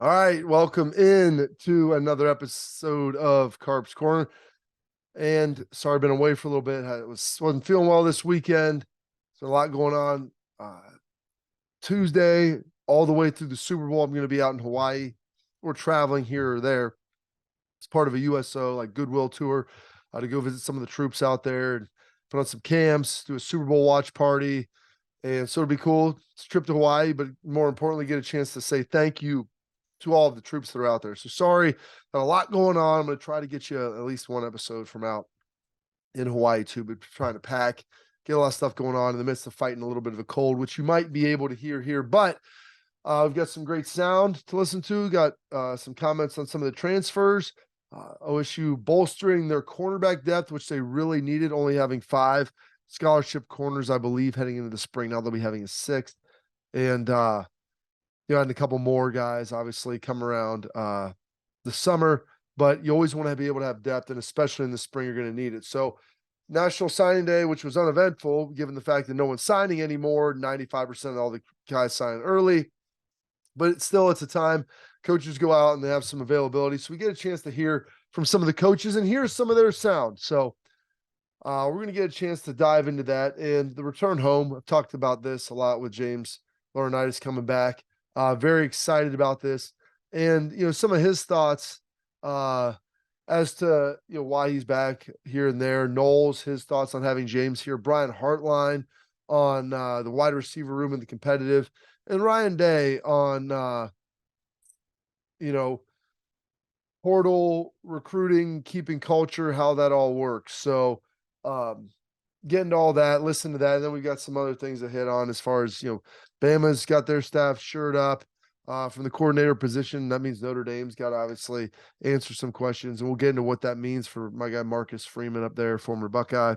All right, welcome in to another episode of Carps Corner. And sorry, I've been away for a little bit. Wasn't feeling well this weekend. So a lot going on. Tuesday, all the way through the Super Bowl, I'm going to be out in Hawaii. We're traveling here or there. It's part of a USO like Goodwill tour to go visit some of the troops out there and put on some camps, do a Super Bowl watch party. And so it'll be cool. It's a trip to Hawaii, but more importantly, get a chance to say thank you to all of the troops that are out there. So sorry, got a lot going on. I'm going to try to get you at least one episode from out in Hawaii too, but trying to pack, get a lot of stuff going on in the midst of fighting a little bit of a cold, which you might be able to hear here. But we've got some great sound to listen to. Got some comments on some of the transfers. OSU bolstering their cornerback depth, which they really needed, only having 5 scholarship corners, I believe, heading into the spring. Now they'll be having a 6th. And and a couple more guys obviously come around the summer, but you always want to be able to have depth, and especially in the spring, you're going to need it. So National Signing Day, which was uneventful, given the fact that no one's signing anymore, 95% of all the guys sign early, but it's a time coaches go out and they have some availability. So we get a chance to hear from some of the coaches and hear some of their sound. So we're going to get a chance to dive into that. And the return home, I've talked about this a lot with James Laurinitis coming back. Very excited about this. And, some of his thoughts as to, why he's back here and there. Knowles, his thoughts on having James here. Brian Hartline on the wide receiver room and the competitive. And Ryan Day on, portal recruiting, keeping culture, how that all works. So, getting to all that, listen to that. And then we got some other things to hit on as far as, Bama's got their staff shirt up from the coordinator position. That means Notre Dame's got to obviously answer some questions, and we'll get into what that means for my guy Marcus Freeman up there, former Buckeye.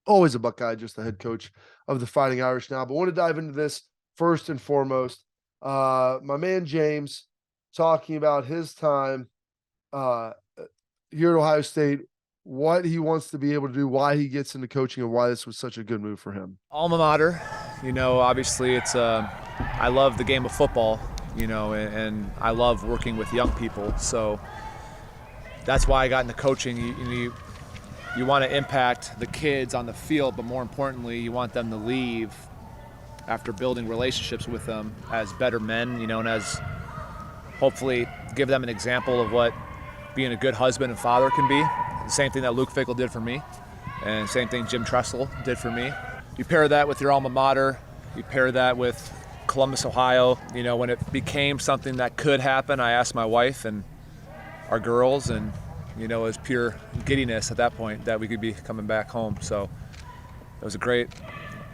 Always a Buckeye, just the head coach of the Fighting Irish now. But I want to dive into this first and foremost. My man James talking about his time here at Ohio State, what he wants to be able to do, why he gets into coaching, and why this was such a good move for him. Alma mater, obviously it's I love the game of football, and I love working with young people. So that's why I got into coaching. You want to impact the kids on the field, but more importantly, you want them to leave after building relationships with them as better men, and as hopefully give them an example of what being a good husband and father can be. The same thing that Luke Fickle did for me, and same thing Jim Tressel did for me. You pair that with your alma mater, you pair that with Columbus, Ohio. When it became something that could happen, I asked my wife and our girls, and it was pure giddiness at that point that we could be coming back home. So it was a great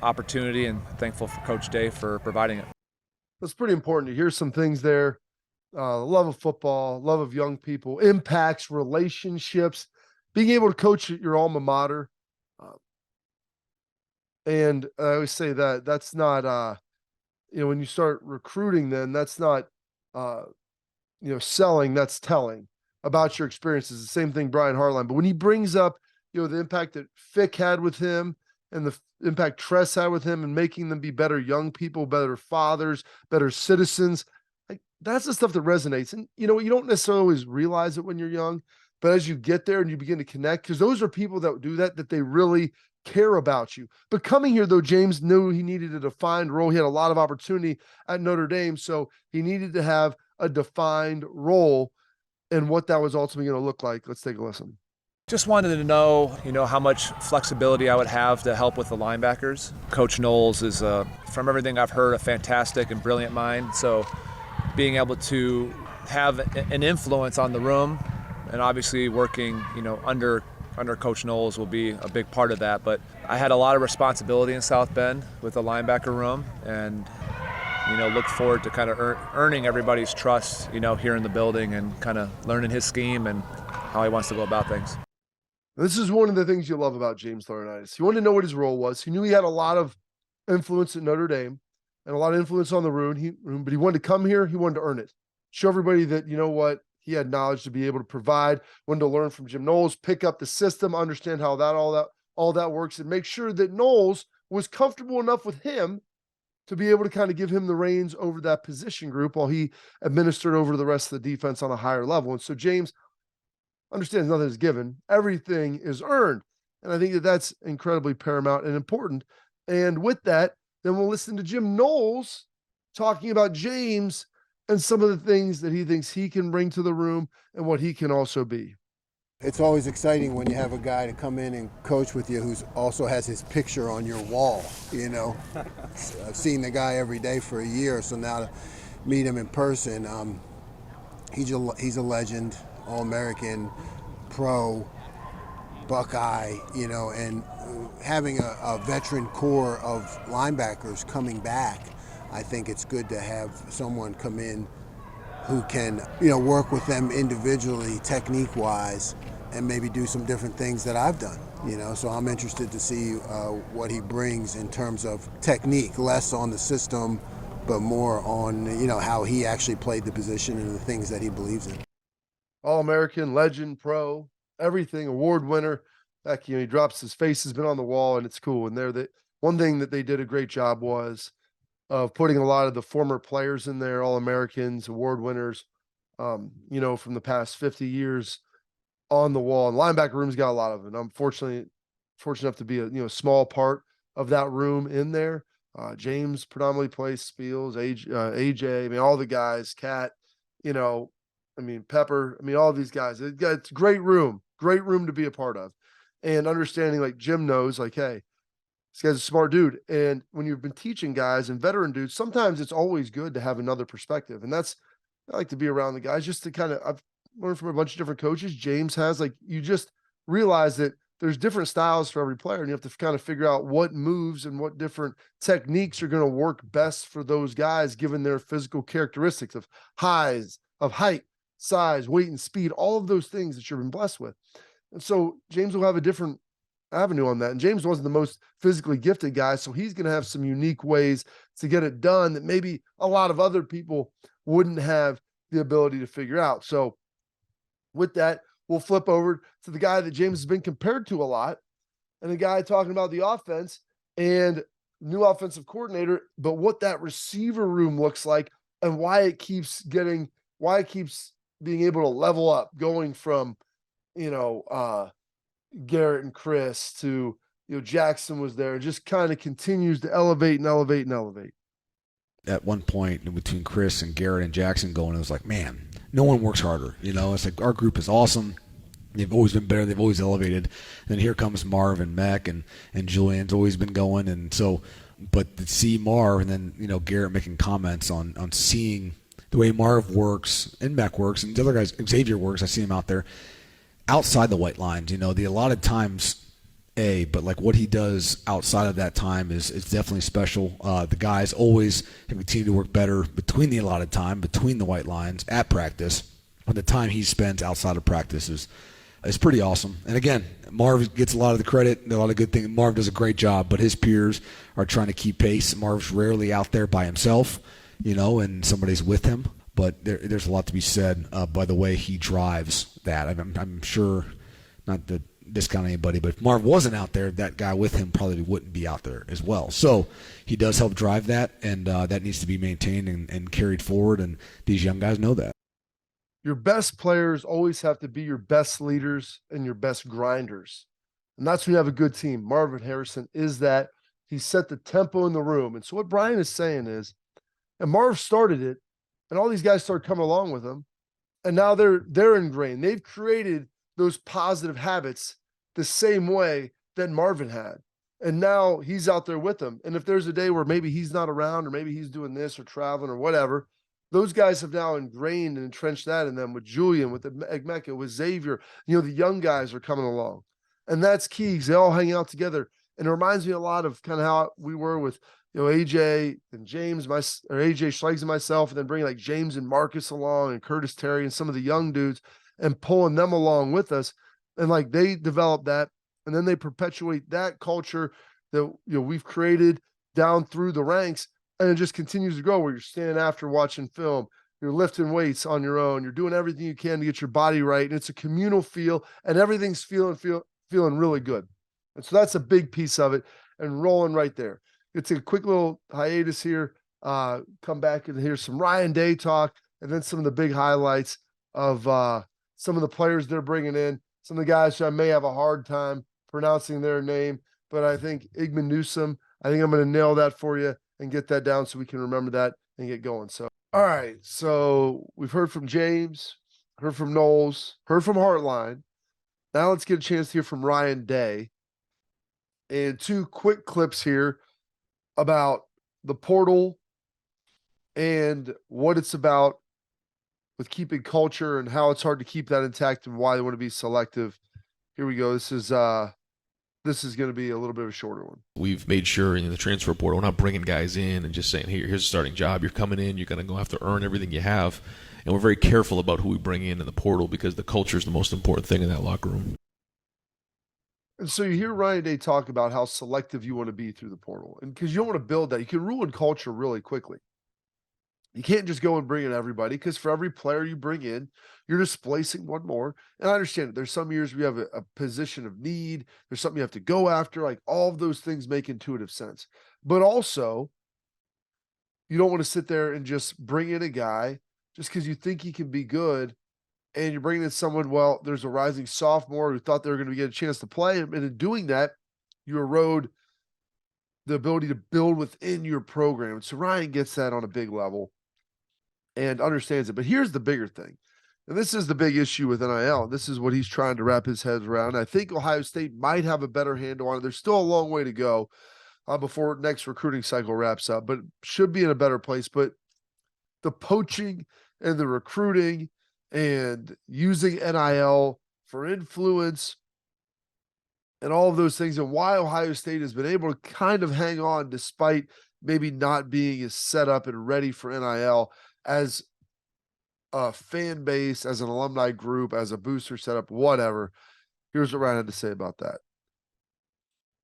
opportunity, and thankful for Coach Day for providing it. It's pretty important to hear some things there. Love of football, love of young people, impacts relationships, being able to coach at your alma mater. And I always say that that's not, when you start recruiting, then that's not, selling, that's telling about your experiences. The same thing, Brian Hartline. But when he brings up, the impact that Fick had with him and the impact Tress had with him and making them be better young people, better fathers, better citizens, like that's the stuff that resonates. And, you don't necessarily always realize it when you're young, but as you get there and you begin to connect, because those are people that do that they really care about you. But coming here, though, James knew he needed a defined role. He had a lot of opportunity at Notre Dame, so he needed to have a defined role and what that was ultimately going to look like. Let's take a listen. Just wanted to know, how much flexibility I would have to help with the linebackers. Coach Knowles is, from everything I've heard, a fantastic and brilliant mind. So being able to have an influence on the room, and obviously working, under Coach Knowles will be a big part of that. But I had a lot of responsibility in South Bend with the linebacker room, and look forward to kind of earning everybody's trust, here in the building, and kind of learning his scheme and how he wants to go about things. This is one of the things you love about James Laurinitis. He wanted to know what his role was. He knew he had a lot of influence at Notre Dame and a lot of influence on the room, but he wanted to come here. He wanted to earn it. Show everybody that, he had knowledge to be able to provide, wanted to learn from Jim Knowles, pick up the system, understand how all that works, and make sure that Knowles was comfortable enough with him to be able to kind of give him the reins over that position group while he administered over the rest of the defense on a higher level. And so James understands nothing is given, everything is earned. And I think that that's incredibly paramount and important. And with that, then we'll listen to Jim Knowles talking about James and some of the things that he thinks he can bring to the room and what he can also be. It's always exciting when you have a guy to come in and coach with you who's also has his picture on your wall, you know. I've seen the guy every day for a year, so now to meet him in person, he's a legend, All-American, pro, Buckeye, you know, and having a veteran core of linebackers coming back, I think it's good to have someone come in who can, you know, work with them individually, technique-wise, and maybe do some different things that I've done, you know. So I'm interested to see what he brings in terms of technique, less on the system, but more on, you know, how he actually played the position and the things that he believes in. All-American, legend, pro, everything, award winner. Heck, you know, he drops his face has been on the wall, and it's cool. And one thing that they did a great job was of putting a lot of the former players in there, All-Americans, award winners, you know, from the past 50 years on the wall. And linebacker room's got a lot of it. I'm fortunate enough to be a small part of that room in there. James predominantly plays Spiels, AJ, I mean, all the guys, Cat, you know, I mean, Pepper, I mean, all these guys. It's a great room to be a part of. And understanding, like Jim knows, like, hey, this guy's a smart dude. And when you've been teaching guys and veteran dudes, sometimes it's always good to have another perspective. And I like to be around the guys just to I've learned from a bunch of different coaches. James has, like, you just realize that there's different styles for every player, and you have to kind of figure out what moves and what different techniques are going to work best for those guys, given their physical characteristics of height, size, weight, and speed, all of those things that you've been blessed with. And so James will have a different avenue on that. And James wasn't the most physically gifted guy, so he's going to have some unique ways to get it done that maybe a lot of other people wouldn't have the ability to figure out. So with that, we'll flip over to the guy that James has been compared to a lot, and the guy talking about the offense and new offensive coordinator, but what that receiver room looks like and why it keeps being able to level up, going from, you know, Garrett and Chris to, you know, Jackson was there, and just kind of continues to elevate and elevate and elevate. At one point between Chris and Garrett and Jackson going, it was like, man, no one works harder. You know, it's like our group is awesome. They've always been better. They've always elevated. And then here comes Marv and Mac and Julian's always been going. And so, but to see Marv and then, you know, Garrett making comments on seeing the way Marv works and Mac works and the other guys, Xavier works. I see him out there outside the white lines, you know, the allotted times, but like what he does outside of that time is definitely special. The guys always have continued to work better between the allotted time, between the white lines at practice. But the time he spends outside of practice is pretty awesome. And again, Marv gets a lot of the credit, a lot of good things. Marv does a great job, but his peers are trying to keep pace. Marv's rarely out there by himself, you know, and somebody's with him. But there's a lot to be said by the way he drives that. I'm sure, not to discount anybody, but if Marv wasn't out there, that guy with him probably wouldn't be out there as well. So he does help drive that, and that needs to be maintained and carried forward, and these young guys know that. Your best players always have to be your best leaders and your best grinders. And that's when you have a good team. Marvin Harrison is that. He set the tempo in the room. And so what Brian is saying is, and Marv started it, and all these guys started coming along with him, and now they're ingrained. They've created those positive habits the same way that Marvin had. And now he's out there with them. And if there's a day where maybe he's not around, or maybe he's doing this or traveling or whatever, those guys have now ingrained and entrenched that in them with Julian, with Egmeka, with Xavier. You know, the young guys are coming along. And that's key, because they all hang out together. And it reminds me a lot of kind of how we were with, you know, AJ and James, or AJ Schleggs and myself, and then bringing like James and Marcus along and Curtis Terry and some of the young dudes and pulling them along with us. And like they develop that, and then they perpetuate that culture that, you know, we've created down through the ranks, and it just continues to grow, where you're standing after watching film, you're lifting weights on your own, you're doing everything you can to get your body right, and it's a communal feel, and everything's feeling really good. And so that's a big piece of it, and rolling right there. It's a quick little hiatus here. Come back and hear some Ryan Day talk, and then some of the big highlights of some of the players they're bringing in. Some of the guys who I may have a hard time pronouncing their name, but I think Igman Newsom, I think I'm going to nail that for you and get that down so we can remember that and get going. So, all right. So we've heard from James, heard from Knowles, heard from Hartline. Now let's get a chance to hear from Ryan Day. And 2 quick clips here about the portal and what it's about with keeping culture and how it's hard to keep that intact and why they want to be selective. Here we go. This is going to be a little bit of a shorter one. We've made sure in the transfer portal, we're not bringing guys in and just saying, here's a starting job. You're coming in, you're going to go have to earn everything you have. And we're very careful about who we bring in the portal because the culture is the most important thing in that locker room. And so you hear Ryan Day talk about how selective you want to be through the portal. And because you don't want to build that, you can ruin culture really quickly. You can't just go and bring in everybody because for every player you bring in, you're displacing one more. And I understand it. There's some years we have a position of need. There's something you have to go after. Like all of those things make intuitive sense. But also, you don't want to sit there and just bring in a guy just because you think he can be good. And you're bringing in someone, well, there's a rising sophomore who thought they were going to get a chance to play. And in doing that, you erode the ability to build within your program. And so Ryan gets that on a big level and understands it. But here's the bigger thing. And this is the big issue with NIL. And this is what he's trying to wrap his head around. I think Ohio State might have a better handle on it. There's still a long way to go before next recruiting cycle wraps up, but should be in a better place. But the poaching and the recruiting and using NIL for influence and all of those things, and why Ohio State has been able to kind of hang on despite maybe not being as set up and ready for NIL as a fan base, as an alumni group, as a booster setup, whatever. Here's what Ryan had to say about that.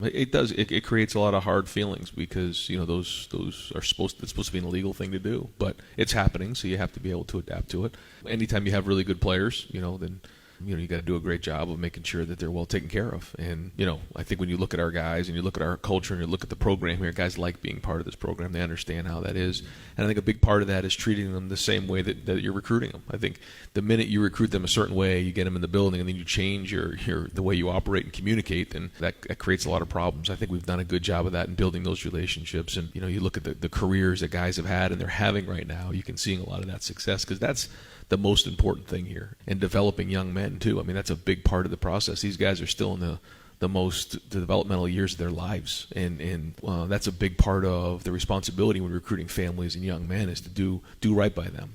It does. It creates a lot of hard feelings because those are supposed to be an illegal thing to do, but it's happening, so you have to be able to adapt to it. Anytime you have really good players, then you got to do a great job of making sure that they're well taken care of. And I think when you look at our guys and you look at our culture and you look at the program here, guys like being part of this program. They understand how that is, and I think a big part of that is treating them the same way that you're recruiting them. I think the minute you recruit them a certain way, you get them in the building, and then you change the way you operate and communicate, then that creates a lot of problems. I think we've done a good job of that in building those relationships. And you look at the careers that guys have had and they're having right now, you can see a lot of that success because that's the most important thing here, and developing young men too. I mean, that's a big part of the process. These guys are still in the most developmental years of their lives, and that's a big part of the responsibility when recruiting families and young men is to do right by them.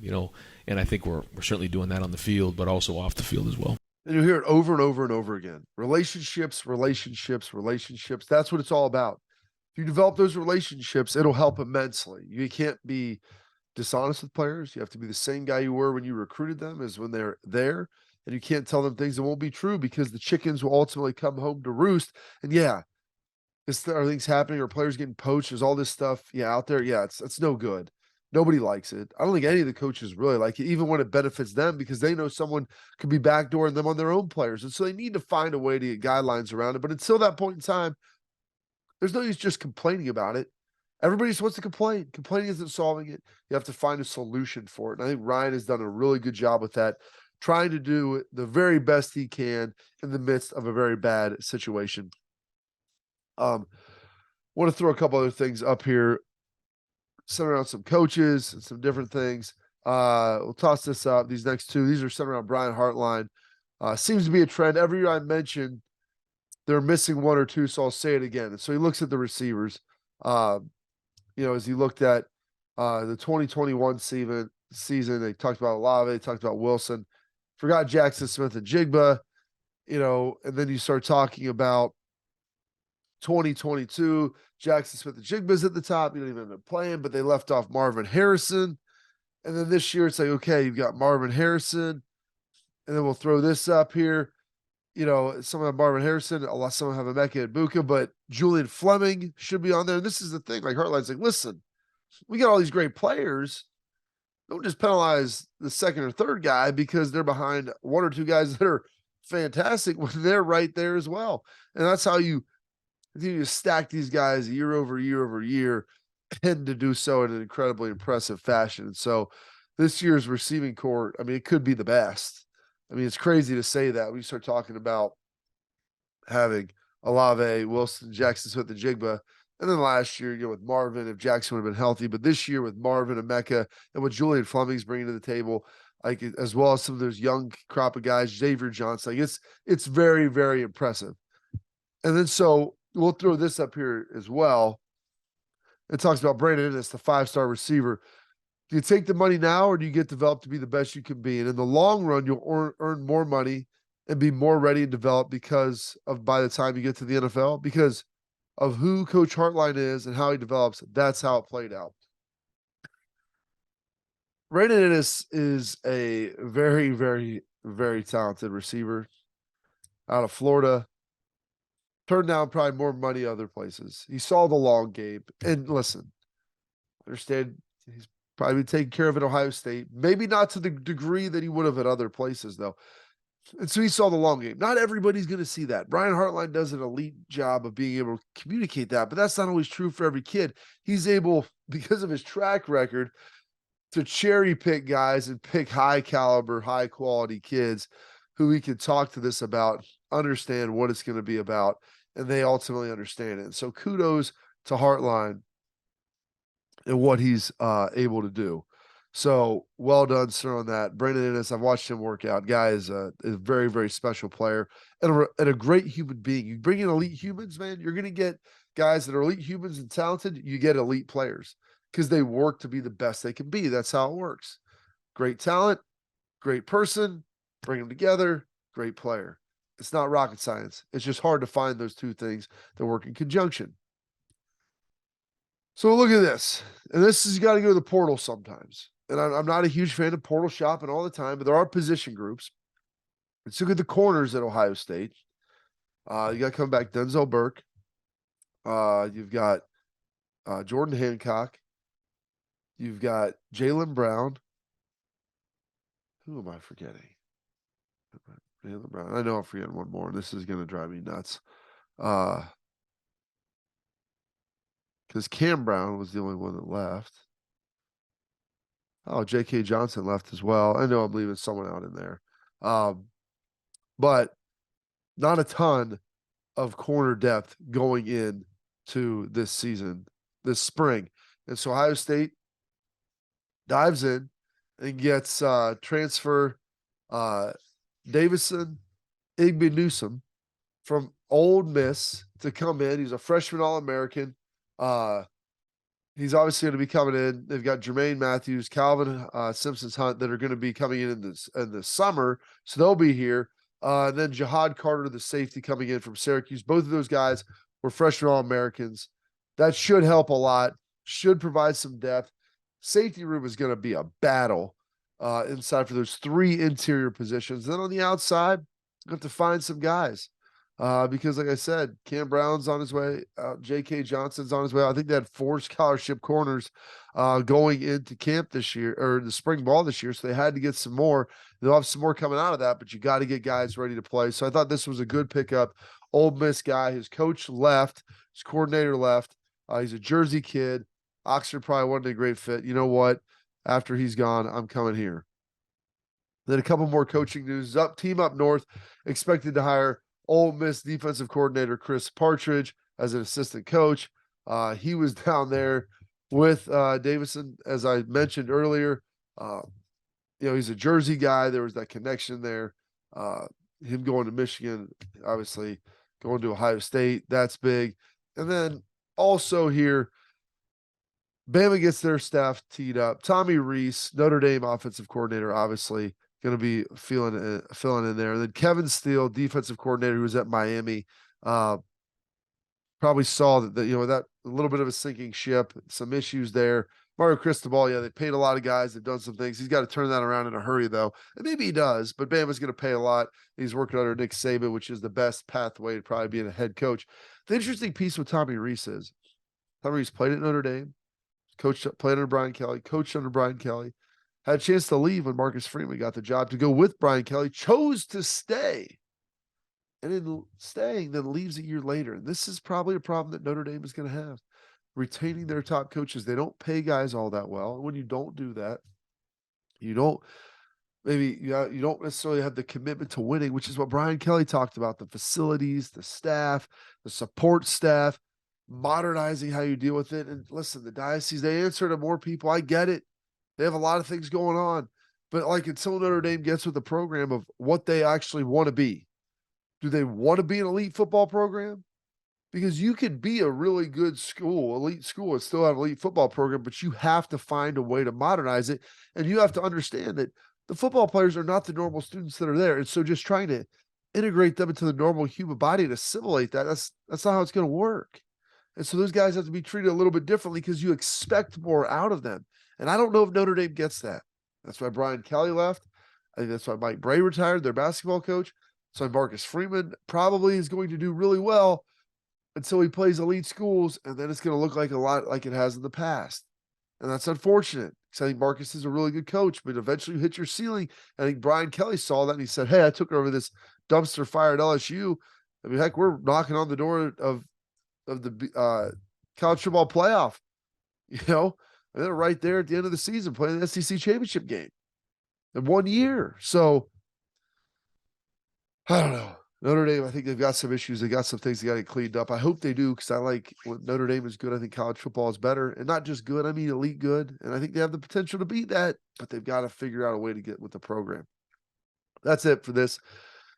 And I think we're certainly doing that on the field, but also off the field as well. And you'll hear it over and over and over again. Relationships, relationships, relationships. That's what it's all about. If you develop those relationships, it'll help immensely. You can't be dishonest with players. You have to be the same guy you were when you recruited them as when they're there. And you can't tell them things that won't be true because the chickens will ultimately come home to roost. And yeah, are things happening or players getting poached? There's all this stuff out there. Yeah, it's no good. Nobody likes it. I don't think any of the coaches really like it, even when it benefits them, because they know someone could be backdooring them on their own players. And so they need to find a way to get guidelines around it. But until that point in time, there's no use just complaining about it. Everybody just wants to complain. Complaining isn't solving it. You have to find a solution for it. And I think Ryan has done a really good job with that, trying to do the very best he can in the midst of a very bad situation. Want to throw a couple other things up here, centered around some coaches and some different things. We'll toss this up. These next two, these are centered around Brian Hartline. Seems to be a trend. Every year I mention they're missing one or two, so I'll say it again. And so he looks at the receivers. As he looked at the 2021 season, they talked about Olave, talked about Wilson, forgot Jackson Smith and Jigba, and then you start talking about 2022, Jackson Smith and Jigba's at the top. You don't even end up playing, but they left off Marvin Harrison. And then this year it's like, okay, you've got Marvin Harrison, and then we'll throw this up here. Some have Marvin Harrison, some have Emeka Ibuka, but Julian Fleming should be on there. And this is the thing, like Hartline's like, listen, we got all these great players. Don't just penalize the second or third guy because they're behind one or two guys that are fantastic when they're right there as well. And that's how you continue to stack these guys year over year over year, and to do so in an incredibly impressive fashion. And so this year's receiving core, I mean, it could be the best. I mean, it's crazy to say that when you start talking about having Olave, Wilson, Jackson Smith, and Jigba. And then last year, with Marvin, if Jackson would have been healthy, but this year with Marvin and Mecca and what Julian Fleming's bringing to the table, like as well as some of those young crop of guys, Xavier Johnson, like it's very, very impressive. And then so we'll throw this up here as well. It talks about Brandon Ennis, the 5-star receiver. Do you take the money now, or do you get developed to be the best you can be? And in the long run, you'll earn more money and be more ready and developed because of by the time you get to the NFL, because of who Coach Hartline is and how he develops. That's how it played out. Brandon Ennis is a very, very, very talented receiver out of Florida. Turned down probably more money other places. He saw the long game. And listen, understand he's probably been taking care of at Ohio State. Maybe not to the degree that he would have at other places, though. And so he saw the long game. Not everybody's going to see that. Brian Hartline does an elite job of being able to communicate that, but that's not always true for every kid. He's able, because of his track record, to cherry pick guys and pick high caliber, high quality kids who he can talk to this about, understand what it's going to be about, and they ultimately understand it. And so kudos to Hartline and what he's able to do. So well done, sir, on that. Brandon Ennis, I've watched him work out. Guy is a very, very special player and a great human being. You bring in elite humans, man, you're going to get guys that are elite humans and talented. You get elite players because they work to be the best they can be. That's how it works. Great talent, great person, bring them together, great player. It's not rocket science. It's just hard to find those two things that work in conjunction. So look at this. And this has got to go to the portal sometimes. And I'm not a huge fan of portal shopping all the time, but there are position groups. Let's look at the corners at Ohio State. You got to come back Denzel Burke. You've got Jordan Hancock. You've got Jaylen Brown. Who am I forgetting? Jaylen Brown. I know I'm forgetting one more. This is going to drive me nuts. Because Cam Brown was the only one that left. Oh, J.K. Johnson left as well. I know I'm leaving someone out in there. But not a ton of corner depth going in to this season, this spring. And so Ohio State dives in and gets transfer Davison Igby Newsome from Ole Miss to come in. He's a freshman All-American. He's obviously going to be coming in. They've got Jermaine Matthews, Calvin Simpsons Hunt that are going to be coming in the summer, so they'll be here. And then Jihad Carter, the safety, coming in from Syracuse. Both of those guys were freshman All-Americans. That should help a lot, should provide some depth. Safety room is going to be a battle inside for those three interior positions. Then on the outside, you have to find some guys. Because like I said, Cam Brown's on his way. J.K. Johnson's on his way. I think they had 4 scholarship corners going into camp this year or the spring ball this year. So they had to get some more. They'll have some more coming out of that, but you got to get guys ready to play. So I thought this was a good pickup. Ole Miss guy. His coach left. His coordinator left. He's a Jersey kid. Oxford probably wasn't a great fit. You know what? After he's gone, I'm coming here. Then a couple more coaching news. Team up north expected to hire Ole Miss defensive coordinator Chris Partridge as an assistant coach. He was down there with Davison, as I mentioned earlier. He's a Jersey guy. There was that connection there. Him going to Michigan, obviously going to Ohio State, that's big. And then also here, Bama gets their staff teed up. Tommy Rees, Notre Dame offensive coordinator, obviously going to be filling in there. And then Kevin Steele, defensive coordinator, who was at Miami, probably saw that that a little bit of a sinking ship, some issues there. Mario Cristobal, they paid a lot of guys. They've done some things. He's got to turn that around in a hurry, though. And maybe he does, but Bama's going to pay a lot. He's working under Nick Saban, which is the best pathway to probably being a head coach. The interesting piece with Tommy Rees is Tommy Rees played at Notre Dame, played under Brian Kelly, coached under Brian Kelly, had a chance to leave when Marcus Freeman got the job to go with Brian Kelly, chose to stay. and in staying, then leaves a year later. And this is probably a problem that Notre Dame is going to have, retaining their top coaches. They don't pay guys all that well. And when you don't do that, you don't maybe you don't necessarily have the commitment to winning, which is what Brian Kelly talked about: the facilities, the staff, the support staff, modernizing how you deal with it. And listen, the diocese, they answer to more people. I get it. They have a lot of things going on. But like until Notre Dame gets with the program of what they actually want to be, do they want to be an elite football program? Because you could be a really good school, elite school, and still have an elite football program, but you have to find a way to modernize it. And you have to understand that the football players are not the normal students that are there. And so just trying to integrate them into the normal human body and assimilate that, that's not how it's going to work. And so those guys have to be treated a little bit differently because you expect more out of them. And I don't know if Notre Dame gets that. That's why Brian Kelly left. I think that's why Mike Bray retired, their basketball coach. So Marcus Freeman probably is going to do really well until he plays elite schools, and then it's going to look like a lot like it has in the past. And that's unfortunate because I think Marcus is a really good coach, but eventually you hit your ceiling. I think Brian Kelly saw that and he said, hey, I took over this dumpster fire at LSU. I mean, heck, we're knocking on the door of the college football playoff, and they're right there at the end of the season playing the SEC championship game in 1 year. So I don't know. Notre Dame, I think they've got some issues. They got some things they got to get cleaned up. I hope they do because I like when Notre Dame is good. I think college football is better, and not just good. I mean, elite good. And I think they have the potential to beat that, but they've got to figure out a way to get with the program. That's it for this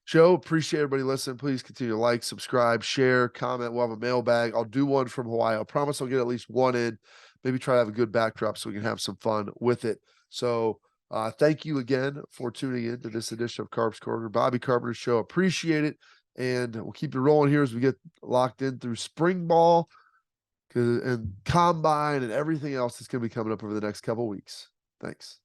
show. Appreciate everybody listening. Please continue to like, subscribe, share, comment. We'll have a mailbag. I'll do one from Hawaii. I promise I'll get at least one in. Maybe try to have a good backdrop so we can have some fun with it. So thank you again for tuning in to this edition of Carps Corner, Bobby Carpenter's show. Appreciate it. And we'll keep it rolling here as we get locked in through spring ball and combine and everything else that's going to be coming up over the next couple of weeks. Thanks.